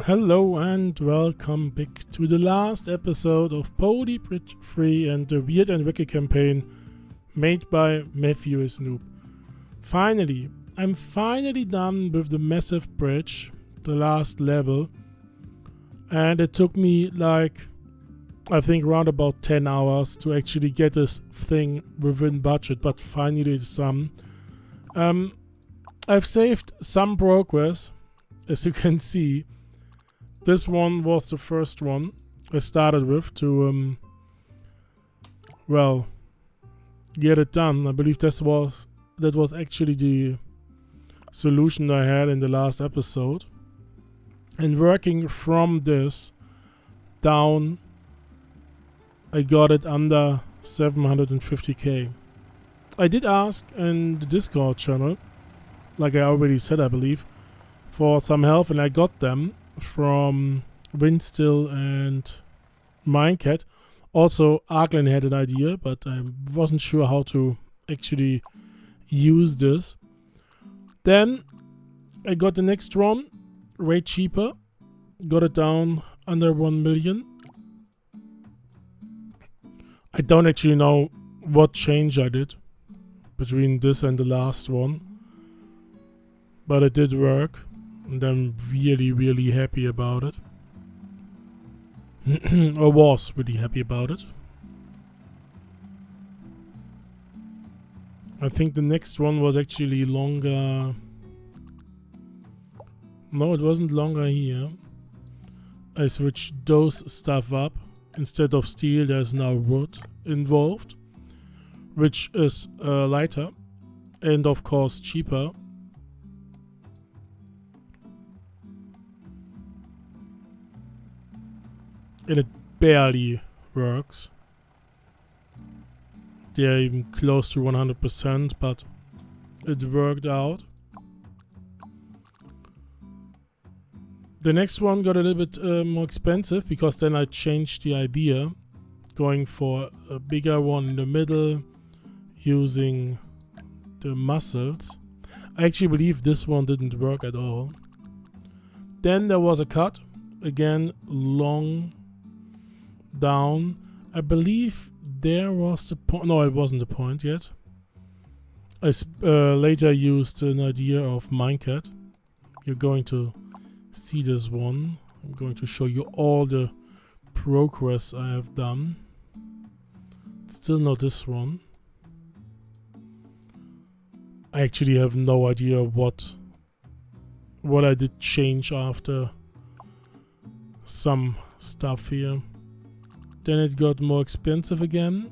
Hello and welcome back to the last episode of Poly Bridge 3 and the Weird and Wacky campaign made by Matthew is Noob. Finally, I'm finally done with the massive bridge, the last level, and it took me I think around about 10 hours to actually get this thing within budget, but finally it's done. I've saved some progress, as you can see. This one was the first one I started with to, get it done. I believe that was actually the solution I had in the last episode. And working from this down, I got it under 750k. I did ask in the Discord channel, like I already said I believe, for some help, and I got them from Windstill and Minecxt. Also, Arklin had an idea, but I wasn't sure how to actually use this. Then I got the next one, way cheaper. Got it down under 1 million. I don't actually know what change I did between this and the last one, but it did work. And I'm really, really happy about it. Or was really happy about it. I think the next one was actually longer. No, it wasn't longer here. I switched those stuff up. Instead of steel, there's now wood involved, which is lighter and of course cheaper. And it barely works. They're even close to 100%, but it worked out. The next one got a little bit more expensive because then I changed the idea, going for a bigger one in the middle, using the muscles. I actually believe this one didn't work at all. Then there was a cut, again long down. I believe there was the point. No, it wasn't the point yet. I later used an idea of Minecxt. You're going to see this one. I'm going to show you all the progress I have done. Still not this one. I actually have no idea what I did change after some stuff here. Then it got more expensive again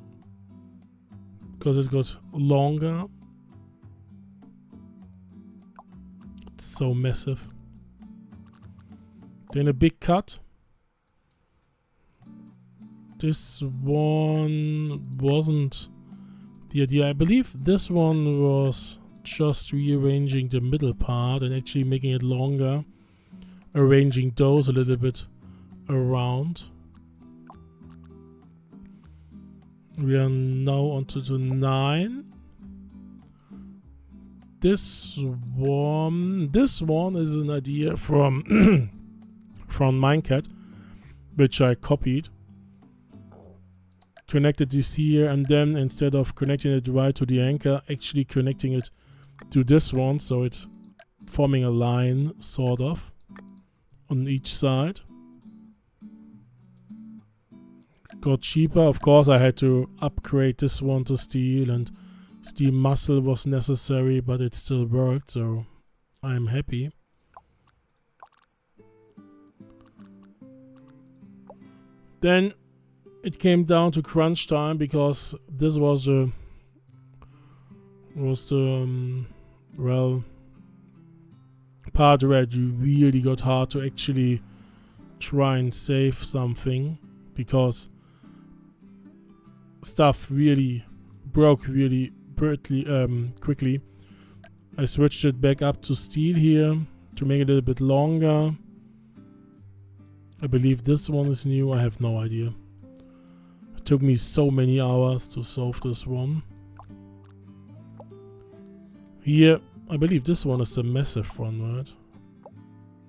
because it got longer. It's so massive. Then a big cut. This one wasn't the idea. I believe this one was just rearranging the middle part and actually making it longer, arranging those a little bit around. We are now onto the 9. This one is an idea from Minecxt, which I copied. Connected this here, and then instead of connecting it right to the anchor, actually connecting it to this one, so it's forming a line, sort of, on each side. Got cheaper. Of course, I had to upgrade this one to steel, and steel muscle was necessary, but it still worked, so I'm happy. Then it came down to crunch time because this was the part where it really got hard to actually try and save something, because stuff really broke really quickly. I switched it back up to steel here to make it a little bit longer. I believe this one is new. I have no idea. It took me so many hours to solve this one. Here, I believe this one is the massive one, right?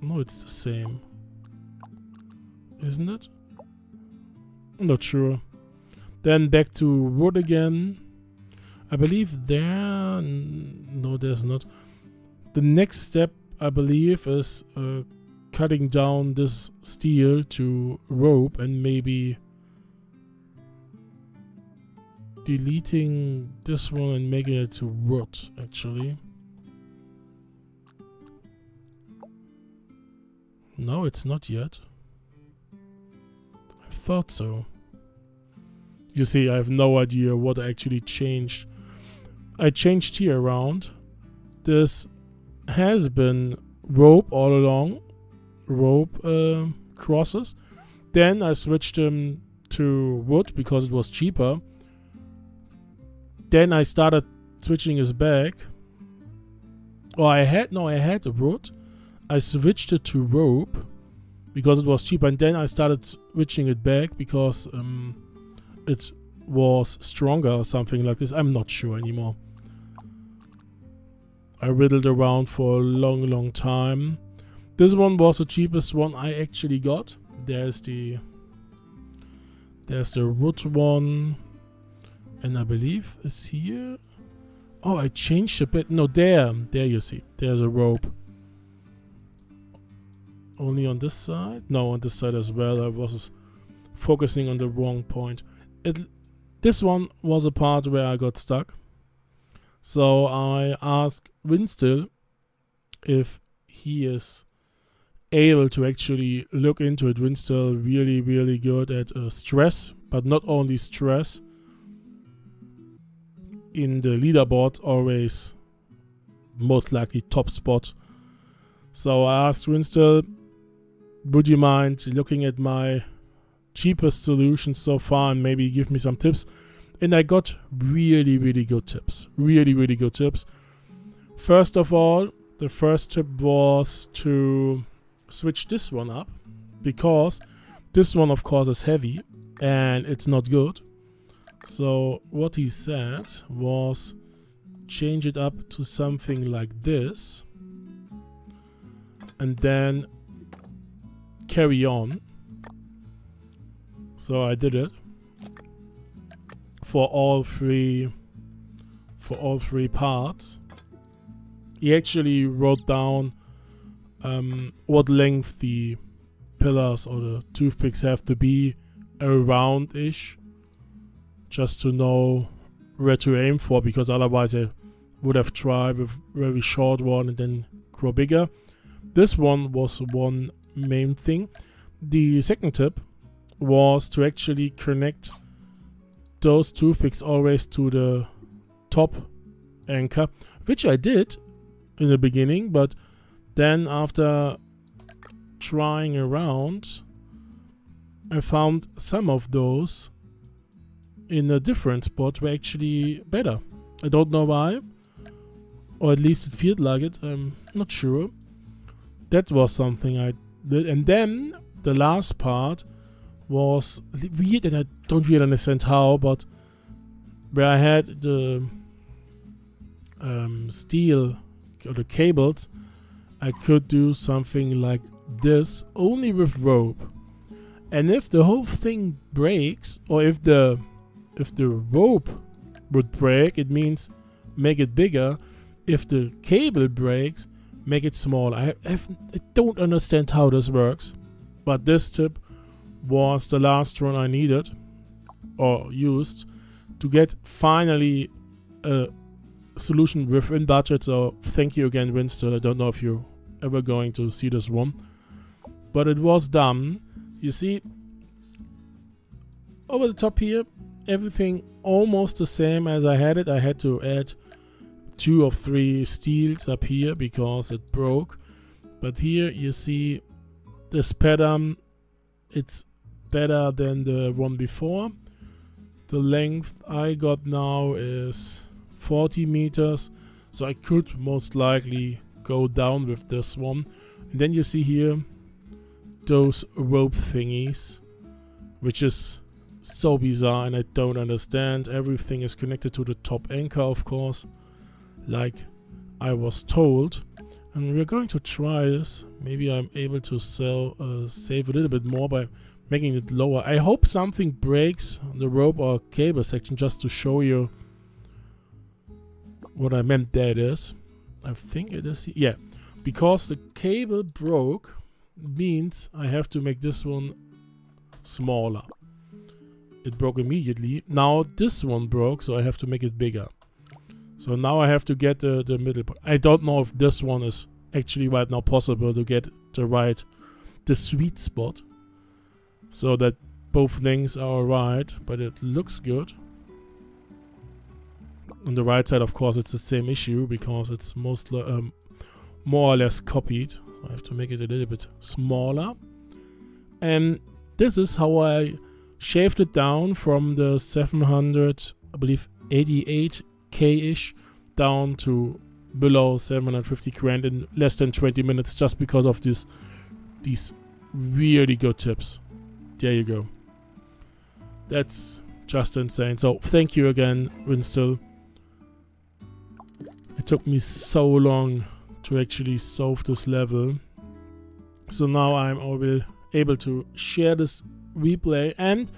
No, it's the same. isn't it? I'm not sure. Then back to wood again. I believe there... No, there's not. The next step, I believe, is cutting down this steel to rope and maybe deleting this one and making it to wood, actually. No, it's not yet. I thought so. You see, I have no idea what I actually changed. I changed here around. This has been rope all along. Rope crosses. Then I switched them to wood because it was cheaper. Then I started switching his back. Oh, I had a wood. I switched it to rope because it was cheaper, and then I started switching it back because it was stronger or something like this. I'm not sure anymore. I riddled around for a long time. This one was the cheapest one I actually got. There's the wood one, and I believe it's here. Oh, I changed a bit. No, there you see. There's a rope. Only on this side? No, on this side as well. I was focusing on the wrong point. This one was a part where I got stuck. So I asked Windstill if he is able to actually look into it. Windstill really good at stress, but not only stress. In the leaderboard, always most likely top spot. So I asked Windstill, would you mind looking at my cheapest solution so far and maybe give me some tips? And I got really good tips. Really good tips. First of all, the first tip was to switch this one up, because this one of course is heavy and it's not good. So what he said was change it up to something like this and then carry on. So I did it for all three parts. He actually wrote down what length the pillars or the toothpicks have to be, around-ish, just to know where to aim for, because otherwise I would have tried with a very short one and then grow bigger. This one was one main thing. The second tip was to actually connect those toothpicks always to the top anchor, which I did in the beginning, but then after trying around I found some of those in a different spot were actually better. I don't know why, or at least it felt like it. I'm not sure. That was something I did. And then the last part was weird, and I don't really understand how, but where I had the steel or the cables, I could do something like this only with rope. And if the whole thing breaks, or if the rope would break, it means make it bigger. If the cable breaks, make it smaller. I don't understand how this works, but this tip was the last one I needed or used to get finally a solution within budget. So thank you again, Windstill. I don't know if you're ever going to see this one, but it was done. You see, over the top here, everything almost the same as I had it. I had to add 2 or 3 steels up here because it broke. But here you see this pattern, it's better than the one before. The length I got now is 40 meters, so I could most likely go down with this one. And then you see here those rope thingies, which is so bizarre and I don't understand. Everything is connected to the top anchor, of course, like I was told. And we're going to try this. Maybe I'm able to save a little bit more by making it lower. I hope something breaks on the rope or cable section just to show you what I meant that is. I think it is, yeah. Because the cable broke means I have to make this one smaller. It broke immediately. Now this one broke, so I have to make it bigger. So now I have to get the middle part. I don't know if this one is actually right now possible to get the sweet spot. So that both things are alright, but it looks good. On the right side, of course, it's the same issue because it's mostly more or less copied. So I have to make it a little bit smaller. And this is how I shaved it down from the 700, I believe 88k-ish down to below 750 grand in less than 20 minutes just because of these really good tips. There you go. That's just insane. So thank you again, Windstill. It took me so long to actually solve this level. So now I'm able to share this replay. And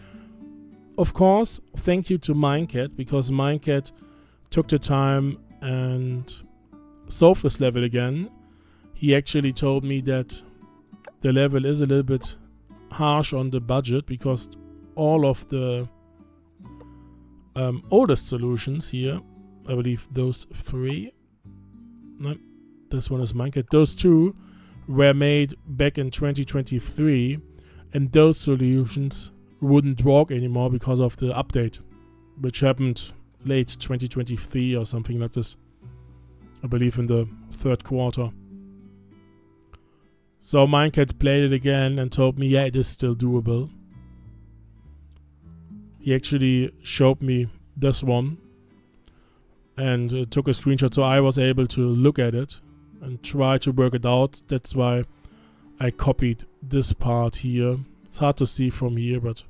of course, thank you to Minecxt, because Minecxt took the time and solved this level again. He actually told me that the level is a little bit harsh on the budget because all of the oldest solutions here, I believe those three, no, this one is Minecraft, those two were made back in 2023, and those solutions wouldn't work anymore because of the update, which happened late 2023 or something like this, I believe in the third quarter. So Minecraft played it again and told me, yeah, it is still doable. He actually showed me this one and took a screenshot, so I was able to look at it and try to work it out. That's why I copied this part here. It's hard to see from here, but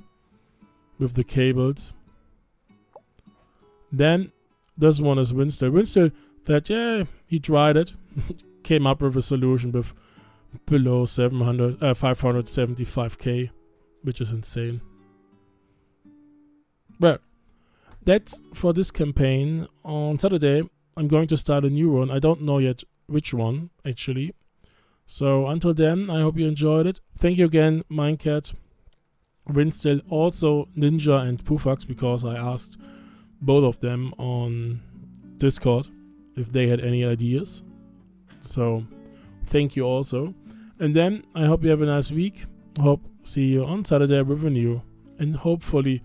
with the cables. Then this one is Windstill. Windstill that, yeah, he tried it, came up with a solution with below 575k, which is insane. Well, that's for this campaign. On Saturday, I'm going to start a new one. I don't know yet which one, actually. So until then, I hope you enjoyed it. Thank you again, Minecxt, Windstill, also Ninja and Pufax, because I asked both of them on Discord if they had any ideas. So thank you also. And then I hope you have a nice week. Hope see you on Saturday with a new and hopefully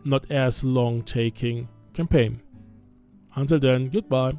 not as long taking campaign. Until then, goodbye.